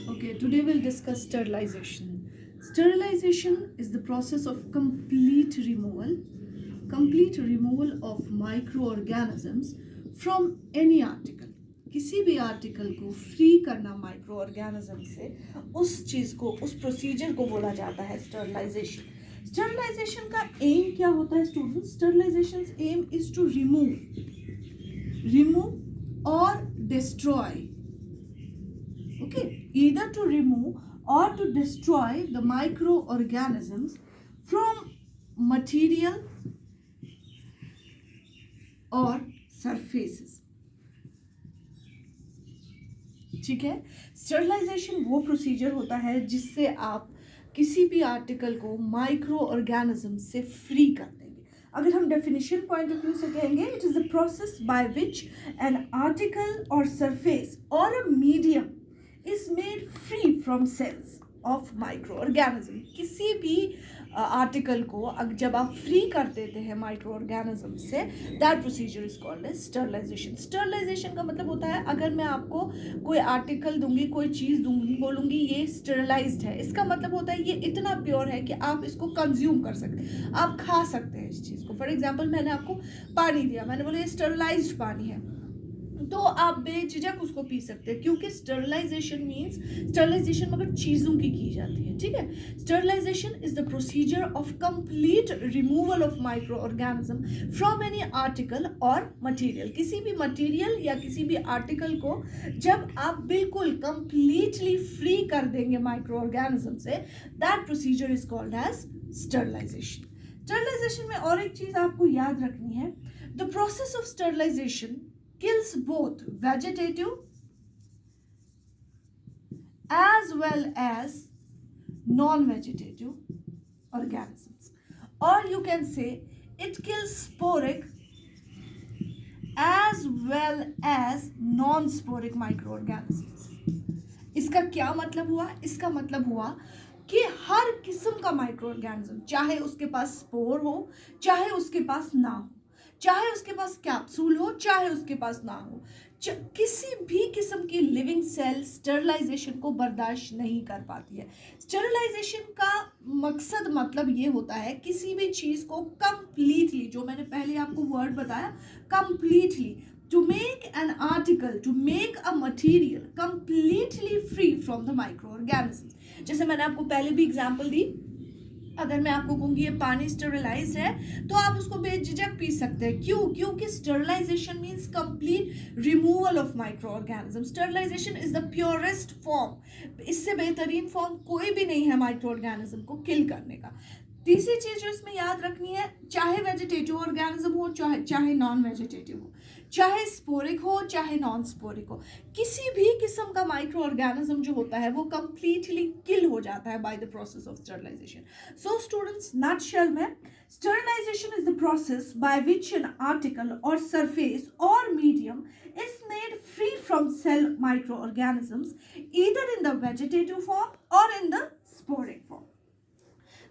Okay, today we'll discuss sterilization. Sterilization is the process of complete removal of microorganisms from any article. किसी भी article को free करना micro organism से, उस चीज को, उस प्रोसीजर को बोला जाता है स्टरलाइजेशन. स्टरलाइजेशन का एम क्या होता है students? Sterilization aim is to remove और destroy. Okay, either to remove or to destroy the microorganisms from material or surfaces. ठीक है. स्टरलाइजेशन वो प्रोसीजर होता है जिससे आप किसी भी आर्टिकल को माइक्रो ऑर्गेनिज्म से फ्री कर देंगे. अगर हम डेफिनेशन पॉइंट ऑफ व्यू से कहेंगे, it is the process by which an article और सरफेस और a medium is made free from cells of microorganism. किसी भी आर्टिकल को जब आप फ्री कर देते हैं माइक्रो ऑर्गेनिज्म से, that procedure is called as sterilization. Sterilization का मतलब होता है, अगर मैं आपको कोई आर्टिकल दूंगी, कोई चीज़ दूंगी, बोलूंगी ये स्टरलाइज्ड है, इसका मतलब होता है ये इतना प्योर है कि आप इसको कंज्यूम कर सकते हैं, आप खा सकते हैं इस चीज़ को. फॉर एग्जाम्पल, मैंने आपको पानी दिया, मैंने बोला ये स्टरलाइज्ड पानी है, तो आप बेझिझक उसको पी सकते हैं, क्योंकि स्टरलाइजेशन मीन्स स्टरलाइजेशन मगर चीज़ों की जाती है. ठीक है. Sterilization is the procedure of complete removal of micro organism from any article और मटेरियल. किसी भी मटेरियल या किसी भी आर्टिकल को जब आप बिल्कुल कंप्लीटली फ्री कर देंगे माइक्रो ऑर्गेनिज्म से, that procedure is called as sterilization. Sterilization में और एक चीज आपको याद रखनी है, the process of sterilization kills both vegetative as well as non-vegetative organisms, or you can say it kills sporic as well as non-sporic microorganisms. इसका क्या मतलब हुआ? इसका मतलब हुआ कि हर किस्म का माइक्रो ऑर्गेनिज्म, चाहे उसके पास स्पोर हो, चाहे उसके पास ना हो, चाहे उसके पास कैप्सूल हो, चाहे उसके पास ना हो, किसी भी किस्म की लिविंग सेल स्टरलाइजेशन को बर्दाश्त नहीं कर पाती है. स्टरलाइजेशन का मकसद मतलब ये होता है, किसी भी चीज़ को कंप्लीटली, जो मैंने पहले आपको वर्ड बताया, completely, to make an article, to make a material completely free from the microorganisms. जैसे मैंने आपको पहले भी एग्जांपल दी, अगर मैं आपको कहूँगी ये पानी स्टरलाइज है, तो आप उसको बेझिझक पी सकते हैं. क्यों? क्योंकि sterilization means complete removal of micro organism. Sterilization is the purest form. इससे बेहतरीन फॉर्म कोई भी नहीं है माइक्रो ऑर्गेनिज्म को किल करने का. तीसरी चीज जो इसमें याद रखनी है, चाहे वेजिटेटिव ऑर्गेनिज्म हो, चाहे नॉन वेजिटेटिव हो, चाहे स्पोरिक हो, चाहे नॉन स्पोरिक हो, किसी भी किस्म का माइक्रो ऑर्गेनिज्म जो होता है वो कंप्लीटली किल हो जाता है by the process of sterilisation. So students, nutshell में sterilisation is the process by which an article और सरफेस और medium is made free from cell microorganisms either in the vegetative form or in the sporic form.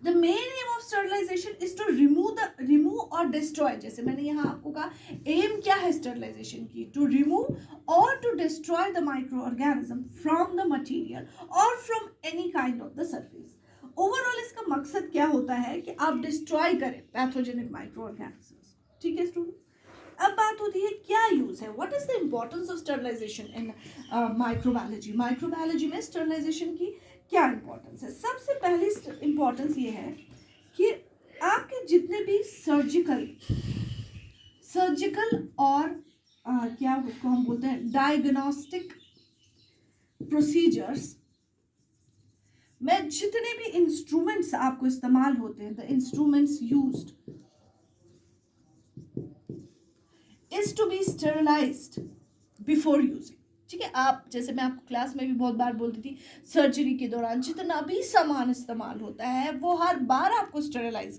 The main aim of sterilization is to remove or destroy. जैसे मैंने यहाँ आपको कहा, M क्या है sterilisation की? टू रिमूव और to destroy the microorganism from the material और from any kind of the surface. Overall इसका मकसद क्या होता है कि आप डिस्ट्रॉय करें पैथोजेनिक माइक्रोऑर्गेनिजम्स. ठीक है स्टूडेंट्स. अब बात होती है क्या यूज है, what is the importance of sterilization in microbiology. Microbiology में स्टरलाइजेशन की क्या इंपॉर्टेंस है? सबसे पहली इंपॉर्टेंस ये है कि आपके जितने भी सर्जिकल और क्या उसको हम बोलते हैं डायग्नोस्टिक प्रोसीजर्स में जितने भी इंस्ट्रूमेंट्स आपको इस्तेमाल होते हैं, the instruments used is to be sterilized before using. ठीक है. आप, जैसे मैं आपको क्लास में भी बहुत बार बोलती थी, सर्जरी के दौरान जितना भी सामान इस्तेमाल होता है वो हर बार आपको स्टेरिलाइज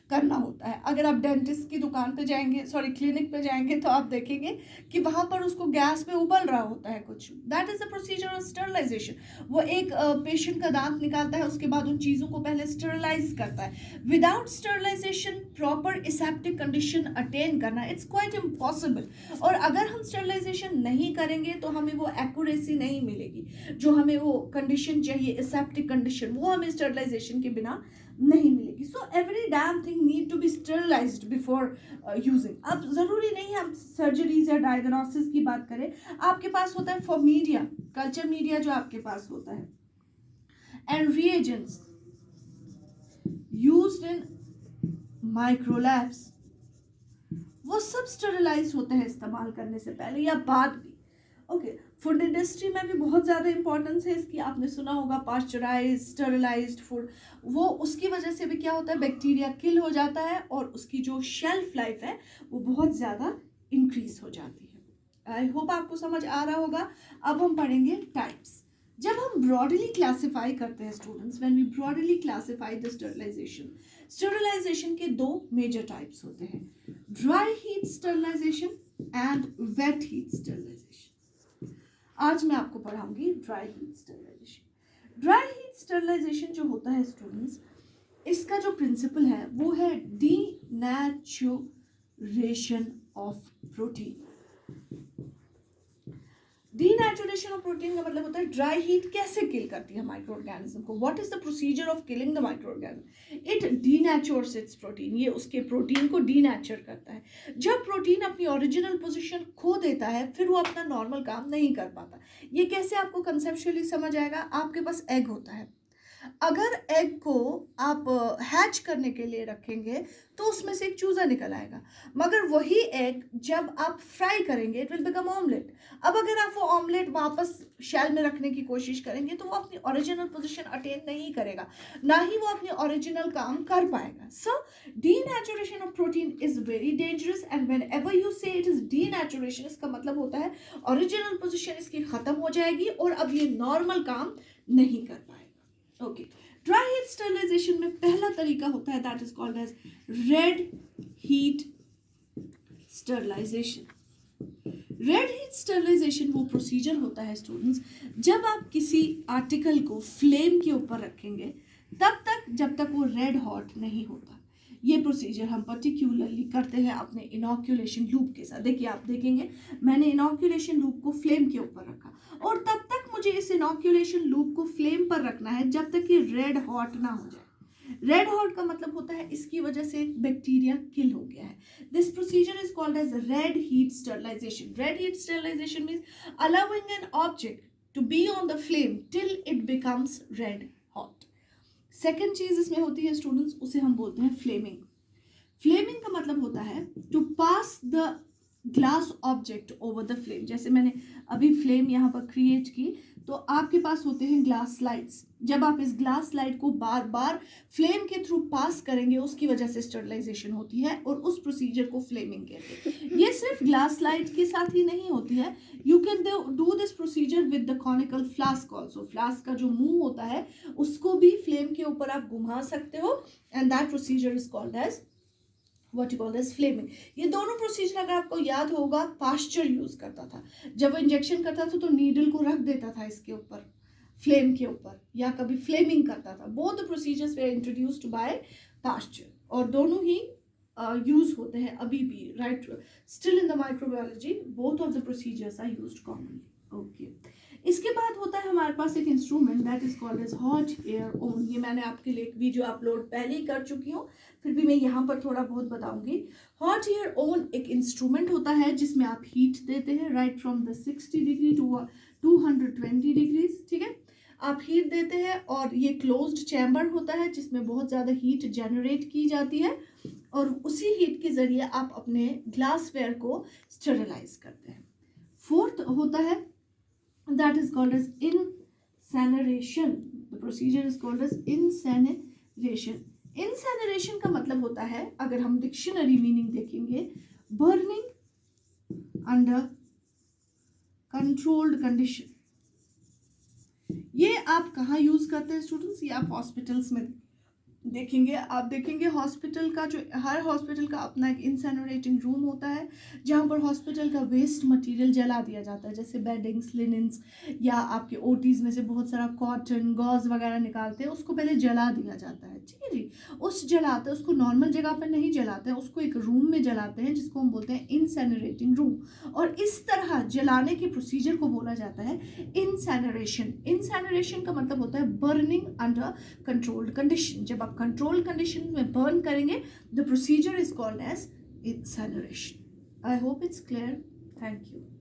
करना होता है. अगर आप डेंटिस्ट की दुकान पे जाएंगे, क्लिनिक पे जाएंगे, तो आप देखेंगे कि वहाँ पर उसको गैस पे उबल रहा होता है कुछ. That is the procedure of sterilization. वो एक पेशेंट का दांत निकालता है, उसके बाद उन चीज़ों को पहले स्टेरिलाइज करता है. Without sterilization proper aseptic condition attain करना इट्स क्वाइट इम्पॉसिबल. और अगर हम स्टेरिलाइजेशन नहीं करेंगे तो हमें वो एक्यूरेसी नहीं मिलेगी, जो हमें वो कंडीशन चाहिए, एसेप्टिक कंडीशन, वो हमें स्टरलाइजेशन के बिना नहीं मिलेगी. So every damn thing need to be sterilized before using. अब ज़रूरी नहीं हम सर्जरीज या डायग्नोसिस की बात करें, आपके पास होता है फॉर मीडिया, कल्चर मीडिया जो आपके पास होता है, एंड रिएजेंट्स यूज्ड इन माइक्रोलैब्स, वो सब स्टरलाइज होते हैं इस्तेमाल करने से पहले या बाद भी. ओके, फूड इंडस्ट्री में भी बहुत ज़्यादा इंपॉर्टेंस है इसकी. आपने सुना होगा पास्चराइज स्टरलाइज्ड फूड, वो उसकी वजह से भी क्या होता है, बैक्टीरिया किल हो जाता है और उसकी जो शेल्फ लाइफ है वो बहुत ज़्यादा इंक्रीज हो जाती है. आई होप आपको समझ आ रहा होगा. अब हम पढ़ेंगे टाइप्स. जब हम ब्रॉडली क्लासिफाई करते हैं students, when we broadly classify the sterilisation, sterilisation के दो मेजर टाइप्स होते हैं, dry heat sterilisation and wet heat sterilisation. आज मैं आपको पढ़ाऊंगी dry heat sterilisation. Dry heat sterilisation जो होता है स्टूडेंट्स, इसका जो प्रिंसिपल है वो है denaturation of protein. Denaturation of protein का मतलब होता है ड्राई हीट कैसे किल करती है माइक्रो ऑर्गेनिज्म को. What is the procedure of killing the microorganism. It denatures its protein. ये उसके प्रोटीन को डीनेचर करता है. जब प्रोटीन अपनी ओरिजिनल पोजीशन खो देता है फिर वो अपना नॉर्मल काम नहीं कर पाता. ये कैसे आपको कंसेप्चुअली समझ आएगा. आपके पास एग होता है, अगर एग को आप हैच करने के लिए रखेंगे तो उसमें से एक चूजा निकल आएगा, मगर वही एग जब आप फ्राई करेंगे इट विल बिकम ऑमलेट. अब अगर आप वो ऑमलेट वापस शेल में रखने की कोशिश करेंगे तो वो अपनी ओरिजिनल पोजीशन अटेन नहीं करेगा, ना ही वो अपनी ओरिजिनल काम कर पाएगा. So denaturation of protein is very dangerous and whenever you say it is denaturation, इसका मतलब होता है ओरिजिनल पोजीशन इसकी खत्म हो जाएगी और अब ये नॉर्मल काम नहीं कर पाएगा. ओके, ड्राई हीट स्टरलाइजेशन में पहला तरीका होता है that is called as red heat sterilization. Red heat sterilization वो प्रोसीजर होता है स्टूडेंट्स, जब आप किसी आर्टिकल को फ्लेम के ऊपर रखेंगे तब तक जब तक वो रेड हॉट नहीं होता. ये प्रोसीजर हम पर्टिकुलरली करते हैं अपने इनॉक्यूलेशन लूप के साथ. देखिए, आप देखेंगे मैंने इनॉक्यूलेशन लूप को फ्लेम के ऊपर रखा और तब तक मुझे इस इनॉक्यूलेशन लूप को फ्लेम पर रखना है जब तक कि रेड हॉट ना हो जाए. रेड हॉट का मतलब होता है इसकी वजह से बैक्टीरिया किल हो गया है. This procedure is called as red heat sterilization. Red heat sterilization means allowing an object to be on the flame till it becomes red hot. Second चीज इसमें होती है स्टूडेंट्स, उसे हम बोलते हैं फ्लेमिंग. फ्लेमिंग का मतलब होता है to pass the glass object over the flame. जैसे मैंने अभी फ्लेम यहाँ पर क्रिएट की तो आपके पास होते हैं ग्लास स्लाइड्स. जब आप इस ग्लास स्लाइड को बार बार फ्लेम के थ्रू पास करेंगे उसकी वजह से स्टरलाइजेशन होती है और उस प्रोसीजर को फ्लेमिंग कहते हैं. ये सिर्फ ग्लास स्लाइड के साथ ही नहीं होती है. You can do this procedure with the conical flask also. Flask का जो मुंह होता है उसको भी फ्लेम के ऊपर आप घुमा सकते हो and that procedure is called as what you call as flaming. ये दोनों प्रोसीजर अगर आपको याद होगा पास्चर यूज करता था. जब वो इंजेक्शन करता था तो नीडल को रख देता था इसके ऊपर फ्लेम के ऊपर या कभी फ्लेमिंग करता था. Both procedures were introduced by Pasteur और दोनों ही यूज होते हैं अभी भी. Right, still in the microbiology both of the procedures are used commonly. Okay, इसके बाद होता है हमारे पास एक instrument that is called as hot air oven. ये मैंने आपके लिए एक वीडियो अपलोड पहले ही कर चुकी हूँ, फिर भी मैं यहाँ पर थोड़ा बहुत बताऊंगी. हॉट एयर ओवन एक इंस्ट्रूमेंट होता है जिसमें आप हीट देते हैं right from the 60 degree to 220 degrees. ठीक है, आप हीट देते हैं और ये क्लोज्ड चैम्बर होता है जिसमें बहुत ज़्यादा हीट जनरेट की जाती है और उसी हीट के जरिए आप अपने ग्लासवेयर को स्टरलाइज करते हैं. फोर्थ होता है that is called as incineration. The procedure is called as incineration. Incineration का मतलब होता है, अगर हम डिक्शनरी मीनिंग देखेंगे, burning under controlled condition. ये आप कहाँ यूज करते हैं स्टूडेंट्स? ये आप हॉस्पिटल्स में देखेंगे, आप देखेंगे हॉस्पिटल का जो हर हॉस्पिटल का अपना एक इंसिनरेटिंग रूम होता है, जहाँ पर हॉस्पिटल का वेस्ट मटेरियल जला दिया जाता है, जैसे बेडिंग्स, लिनन्स, या आपके ओटीज़ में से बहुत सारा कॉटन, गॉज़ वगैरह निकालते हैं, उसको पहले जला दिया जाता है, ठीक है जी। उस जलाते हैं उसको, नॉर्मल जगह पर नहीं जलाते हैं, उसको एक रूम में जलाते हैं जिसको हम बोलते हैं इंसिनरेटिंग रूम। और इस तरह जलाने के प्रोसीजर को बोला जाता है इंसिनरेशन। इंसिनरेशन का मतलब होता है बर्निंग अंडर कंट्रोल्ड कंडीशन। जब आप कंट्रोल्ड कंडीशन में बर्न करेंगे, the procedure is called as incineration. I hope it's clear. Thank you.